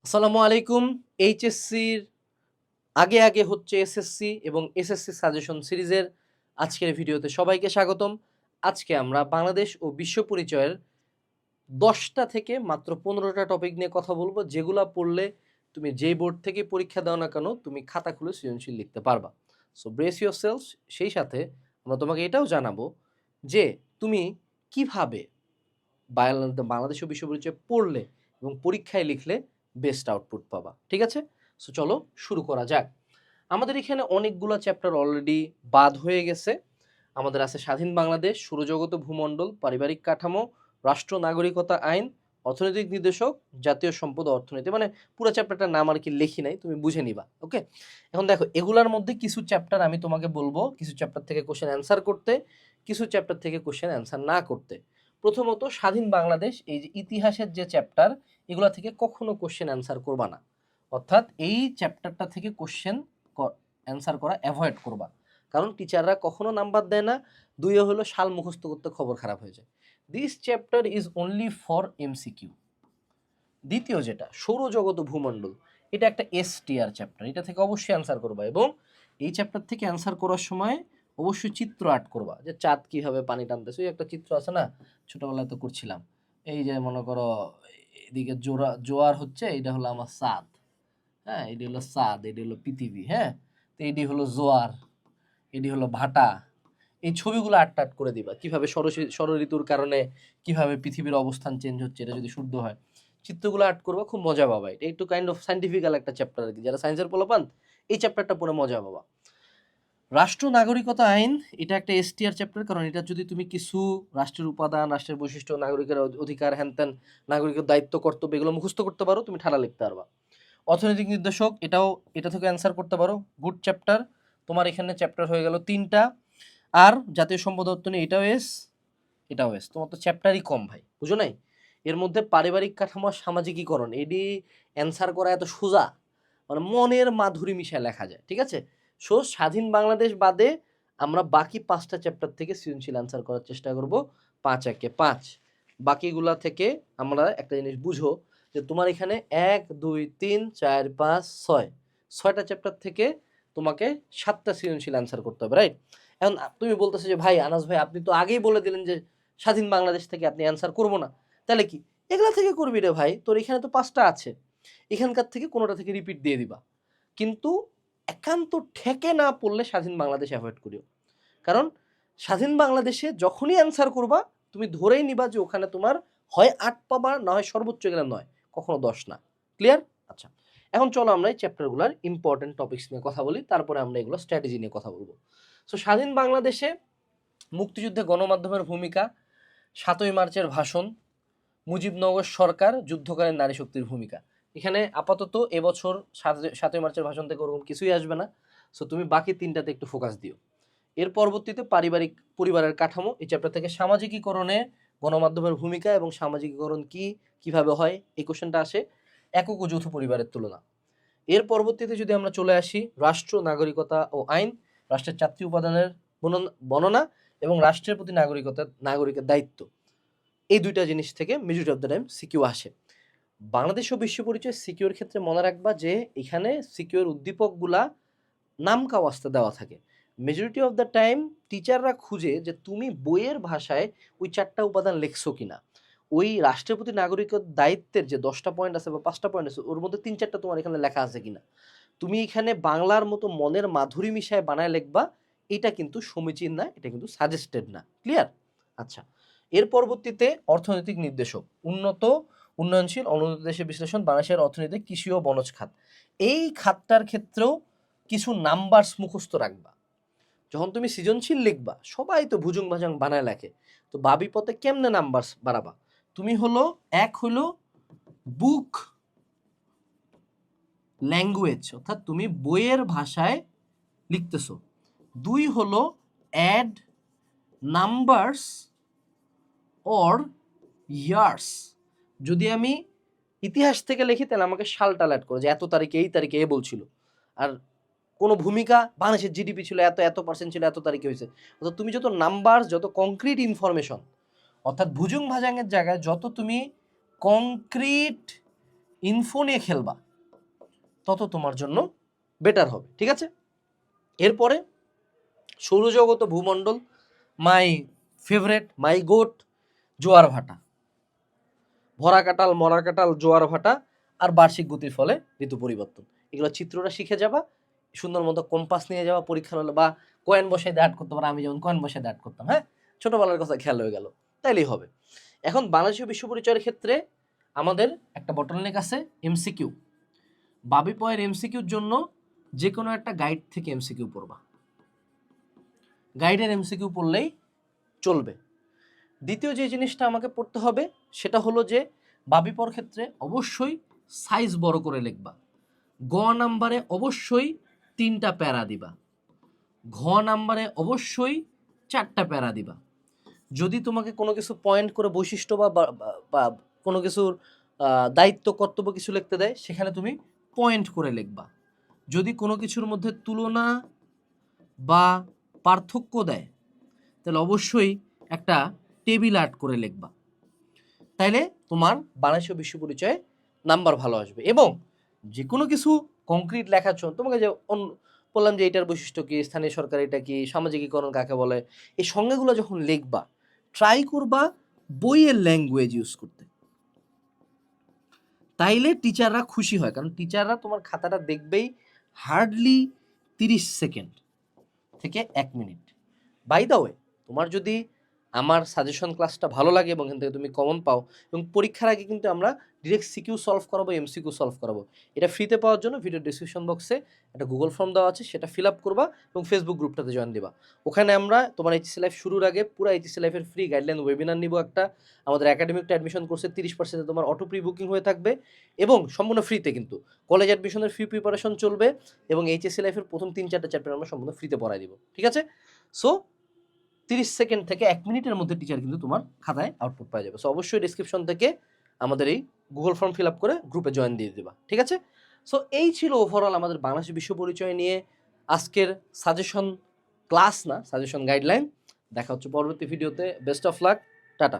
আসসালামু আলাইকুম। এইচএসসির আগে আগে হচ্ছে এসএসসি এবং এসএসসি সাজেশন সিরিজের আজকের ভিডিওতে সবাইকে স্বাগতম। আজকে আমরা বাংলাদেশ ও বিশ্ব পরিচয়ের 10টা থেকে মাত্র 15টা টপিক নিয়ে কথা বলবো, যেগুলা পড়লে তুমি যেই বোর্ড থেকে পরীক্ষা দাও না কেন তুমি খাতা খুলে সৃজনশীল লিখতে পারবা। So brace yourself. সেই সাথে আমরা তোমাকে এটাও জানাবো যে তুমি কিভাবে বাংলাদেশ ও বিশ্ব পরিচয় পড়লে এবং পরীক্ষায় লিখলে বেস্ট আউটপুট পাবা। ঠিক আছে? সো চলো শুরু করা যাক। আমাদের এখানে অনেকগুলো চ্যাপ্টার অলরেডি বাদ হয়ে গেছে। আমাদের আছে স্বাধীন বাংলাদেশ, সৌরজগৎ ও ভূমণ্ডল, পারিবারিক কাঠামো, রাষ্ট্র নাগরিকতা আইন, অর্থনৈতিক নির্দেশক, জাতীয় সম্পদ ও অর্থনীতি। মানে পুরো চ্যাপ্টারটার নাম আর কি লিখি নাই, তুমি বুঝে নিবা। ওকে, এখন দেখো এগুলার মধ্যে কিছু চ্যাপ্টার আমি তোমাকে বলবো কিছু চ্যাপ্টার থেকে কোশ্চেন অ্যান্সার করতে, কিছু চ্যাপ্টার থেকে কোশ্চেন অ্যান্সার না করতে। প্রথমত স্বাধীন বাংলাদেশ, এই যে ইতিহাসের যে চ্যাপ্টার, এগুলা থেকে কখনো কোশ্চেন অ্যান্সার করবা না। অর্থাৎ এই চ্যাপ্টারটা থেকে কোশ্চেন অ্যান্সার করা অ্যাভয়েড করবা, কারণ টিচাররা কখনো নাম্বার দেয় না। দুইয়ে হলো সাল মুখস্থ করতে খবর খারাপ হয়ে যায়। This chapter is only for MCQ. দ্বিতীয় যেটা সৌরজগৎ ও ভূমণ্ডল, এটা একটা এসটিআর চ্যাপ্টার, এটা থেকে অবশ্যই অ্যান্সার করবা এবং এই চ্যাপ্টার থেকে অ্যান্সার করার সময় অবশ্যই চিত্র আর্ট করবা, যে চাঁদ কিভাবে পানি টানতেছে। ওই একটা চিত্র আছে না, ছোটবেলায় তো করছিলাম। এই যে মনে করো এদিকে জোয়ার হচ্ছে, এটা হলো আমার চাঁদ। হ্যাঁ, এটি হলো চাঁদ, এটি হলো পৃথিবী। হ্যাঁ, তো এটি হলো জোয়ার, এটি হলো ভাটা। এই ছবিগুলো আট করে দিবা, কিভাবে ষড় ঋতুর কারণে কিভাবে পৃথিবীর অবস্থান চেঞ্জ হচ্ছে, এটা যদি শুদ্ধ হয়। চিত্রগুলো আর্ট করবা, খুব মজা পাবা। এটা একটু কাইন্ড অফ সাইন্টিফিক্যাল একটা চ্যাপ্টার আর কি, যারা সায়েন্সের পোলাপান এই চ্যাপ্টারটা পড়ে মজা পাবা। রাষ্ট্র নাগরিকতা আইন, এটা একটা এসটিআর চ্যাপ্টার, কারণ এটা যদি তুমি কিছু রাষ্ট্রের উপাদান, রাষ্ট্রের বৈশিষ্ট্য, নাগরিকের অধিকার, হ্যানত্যান, নাগরিকের দায়িত্ব, কর্তব্য, এগুলো মুখস্থ করতে পারো, তুমি ঠাড়া লিখতে পারবা। অর্থনৈতিক নির্দেশক, এটা থেকে অ্যান্সার করতে পারো, গুড চ্যাপ্টার। তোমার এখানে চ্যাপ্টার হয়ে গেল 3টা। আর জাতীয় সম্পদ অর্থনী, এটাও এস। তোমার তো চ্যাপ্টারই কম ভাই, বুঝো নাই? এর মধ্যে পারিবারিক কাঠামো, সামাজিকীকরণ, এডি অ্যান্সার করা এত সোজা, মানে মনের মাধুরী মিশায় লেখা যায়। ঠিক আছে? সো স্বাধীন বাংলাদেশ বাদে আমরা বাকি 5টা চ্যাপ্টার থেকে সৃজনশীল অ্যান্সার করার চেষ্টা করব। 5 একে 5। বাকিগুলা থেকে আমরা একটা জিনিস বুঝো, যে তোমার এখানে 1 2 3 4 5 6 6টা চ্যাপ্টার থেকে তোমাকে 7টা সৃজনশীল অ্যান্সার করতে হবে, রাইট? এখন তুমি বলতেছো যে ভাই আনাস ভাই, আপনি তো আগেই বলে দিলেন যে স্বাধীন বাংলাদেশ থেকে আপনি অ্যান্সার করবো না, তাহলে কি এগুলা থেকে করবি রে ভাই? তোর এখানে তো 5টা আছে, এখানকার থেকে কোনোটা থেকে রিপিট দিয়ে দিবা। কিন্তু একান্ত ঠেকে না পড়লে স্বাধীন বাংলাদেশ অ্যাভয়েড করিও, কারণ স্বাধীন বাংলাদেশে যখনই অ্যান্সার করবা তুমি ধরেই নিবা যে ওখানে তোমার হয় 8 পাবা, না হয় সর্বোচ্চ গেলে 9, কখনো 10 না। ক্লিয়ার? আচ্ছা, এখন চলো আমরা এই চ্যাপ্টারগুলোর ইম্পর্টেন্ট টপিকস নিয়ে কথা বলি, তারপরে আমরা এগুলো স্ট্র্যাটেজি নিয়ে কথা বলবো। সো স্বাধীন বাংলাদেশে মুক্তিযুদ্ধে গণমাধ্যমের ভূমিকা, 7ই মার্চের ভাষণ, মুজিবনগর সরকার, যুদ্ধকালীন নারী শক্তির ভূমিকা। এখানে আপাতত এবছর 7ই মার্চের ভাষণ থেকে ওরকম কিছুই আসবে না। সো তুমি বাকি 3টাতে একটু ফোকাস দিও। এর পরবর্তীতে পরিবারের কাঠামো, এই চ্যাপ্টার থেকে সামাজিকীকরণে গণমাধ্যমের ভূমিকা এবং সামাজিকীকরণ কি, কিভাবে হয়, এই কোশ্চেনটা আসে। একক ও যৌথ পরিবারের তুলনা। এর পরবর্তীতে যদি আমরা চলে আসি রাষ্ট্র নাগরিকতা ও আইন, রাষ্ট্রের 4টি উপাদানের বর্ণনা এবং রাষ্ট্রের প্রতি নাগরিকের দায়িত্ব। এই 2টা জিনিস থেকে majority of the time CQ আসে। বাংলাদেশ ও বিশ্ব পরিচয় সিকিউর ক্ষেত্রে মনে রাখবা যে এখানে সিকিউর উদ্দীপকগুলা নাম কাওয়াস্তে দেওয়া থাকে। মেজরিটি অফ দ্য টাইম টিচাররা খুঁজে যে তুমি বইয়ের ভাষায় ওই 4টা উপাদান লিখছো কিনা। ওই রাষ্ট্রের প্রতি নাগরিকের দায়িত্বের যে 10টা পয়েন্ট আছে বা 5টা পয়েন্ট আছে, ওর মধ্যে 3-4টা তোমার এখানে লেখা আছে কিনা। তুমি এখানে বাংলার মতো মনের মাধুরী মিশায় বানায় লিখবা, এটা কিন্তু সমীচীন না, এটা কিন্তু সাজেস্টেড না। ক্লিয়ার? আচ্ছা, এর পরবর্তীতে অর্থনৈতিক নির্দেশক, উন্নত উন্নয়নশীল অনুন্নত দেশের বিশ্লেষণ, বাংলাদেশের অর্থনীতি, কৃষি ও বনজ খাত। এই খাতটার ক্ষেত্রেও কিছু নাম্বারস মুখস্থ রাখবা। যখন তুমি সৃজনশীল লিখবা, সবাই তো ভুজুং ভাজাং বানায় লেখে, তো বাবি পথে কেমনে নাম্বারস বাড়াবা? তুমি হলো এক হলো বুক ল্যাঙ্গুয়েজ, অর্থাৎ তুমি বইয়ের ভাষায় লিখতেছো। 2 হলো অ্যাড নাম্বারস অর ইয়ার্স। যদি আমি ইতিহাস থেকে লিখি তাহলে আমাকে সালটা অ্যাড করো, যে এত তারিখে এই তারিখে এ বলছিল। আর কোনো ভূমিকা, বাংলাদেশের জিডিপি ছিল এত, এত পার্সেন্ট ছিল, এত তারিখে হয়েছে। অর্থাৎ তুমি যত নাম্বার, যত কংক্রিট ইনফরমেশন, অর্থাৎ ভুজুং ভাজাংয়ের জায়গায় যত তুমি কংক্রিট ইনফো নিয়ে খেলবা তত তোমার জন্য বেটার হবে, ঠিক আছে? এরপরে সৌরজগৎ ও ভূমণ্ডল, মাই ফেভারেট, মাই গোট, জোয়ার ভাটা, ভরা কাটাল, মরা কাটাল, জোয়ার ভাটা আর বার্ষিক গতির ফলে ঋতু পরিবর্তন। এগুলো চিত্রটা শিখে যাবা, সুন্দর মতো কম্পাস নিয়ে যাওয়া পরীক্ষার হলে, বা কয়েন বসায় দিয়ে আর্ট করতে পারো, আমি যেমন কয়েন বসায় দিয়ে আর্ট করতাম, হ্যাঁ, ছোটবেলার কথা খেয়াল হয়ে গেল, তাইলেই হবে। এখন বাংলাদেশীয় বিশ্ব পরিচয়ের ক্ষেত্রে আমাদের একটা বটলনেক আছে, এমসিকিউ। বাবি পয়ের এমসিকিউর জন্য যে কোনো একটা গাইড থেকে এমসিকিউ পড়বা, গাইডের এমসিকিউ পড়লেই চলবে। দ্বিতীয় যে জিনিসটা আমাকে পড়তে হবে সেটা হলো যে বাবিপর ক্ষেত্রে অবশ্যই সাইজ বড় করে লিখবা। গ নাম্বারে অবশ্যই 3টা প্যারা দিবা, ঘ নাম্বারে অবশ্যই 4টা প্যারা দিবা। যদি তোমাকে কোনো কিছু পয়েন্ট করে বৈশিষ্ট্য বা কোনো কিছুর দায়িত্ব কর্তব্য কিছু লিখতে দেয়, সেখানে তুমি পয়েন্ট করে লিখবা। যদি কোনো কিছুর মধ্যে তুলনা বা পার্থক্য দেয় তাহলে অবশ্যই একটা টেবিল আর্ট করে লিখবা, তাইলে তোমার বাংলাদেশীয় বিশ্ব পরিচয়ে নাম্বার ভালো আসবে। এবং যে কোনো কিছু কংক্রিট লেখার জন্য তোমাকে যে বললাম যে এটার বৈশিষ্ট্য কি, স্থানীয় সরকার এটা কি, সামাজিকীকরণ কাকে বলে, এই সংজ্ঞাগুলো যখন লিখবা ট্রাই করবা বইয়ের ল্যাঙ্গুয়েজ ইউজ করতে, তাইলে টিচাররা খুশি হয়। কারণ টিচাররা তোমার খাতাটা দেখবেই হার্ডলি 30 সেকেন্ড থেকে 1 মিনিট। বাই দ্য ওয়ে, তোমার যদি আমার সাজেশন ক্লাসটা ভালো লাগে এবং এখান থেকে তুমি কমন পাও, এবং পরীক্ষার আগে কিন্তু আমরা ডিরেক্ট সিকিউ সলভ করাবো, এমসিকিউ সলভ করাবো। এটা ফ্রিতে পাওয়ার জন্য ভিডিও ডিসক্রিপশন বক্সে একটা গুগল ফর্ম দেওয়া আছে, সেটা ফিল আপ করবা এবং ফেসবুক গ্রুপটাতে জয়েন দিবা। ওখানে আমরা তোমার এইচএসসি লাইফ শুরুর আগে পুরো এইচএসসি লাইফের ফ্রি গাইডলাইন ওয়েবিনার নিব একটা। আমাদের একাডেমিকটা অ্যাডমিশন কোর্সে 30% তোমার অটো প্রি বুকিং হয়ে থাকবে এবং সম্পূর্ণ ফ্রিতে কিন্তু কলেজ অ্যাডমিশনের ফ্রি প্রিপারেশন চলবে, এবং এইচএসসি লাইফের প্রথম 3-4টা চ্যাপ্টার আমরা সম্পূর্ণ ফ্রিতে পড়াই দিব, ঠিক আছে? সো 30 সেকেন্ড থেকে 1 মিনিটের মধ্যে টিচার কিন্তু তোমার খাতায় আউটপুট পাওয়া যাবে। সো অবশ্যই ডিসক্রিপশন থেকে আমাদের এই গুগল ফর্ম ফিল আপ করে গ্রুপে জয়েন দিয়ে দেবা, ঠিক আছে? সো এই ছিল ওভারঅল আমাদের বাংলাদেশি বিশ্ব পরিচয় নিয়ে আজকের সাজেশন ক্লাস, না সাজেশন গাইডলাইন। দেখা হচ্ছে পরবর্তী ভিডিওতে। Best of luck, tata.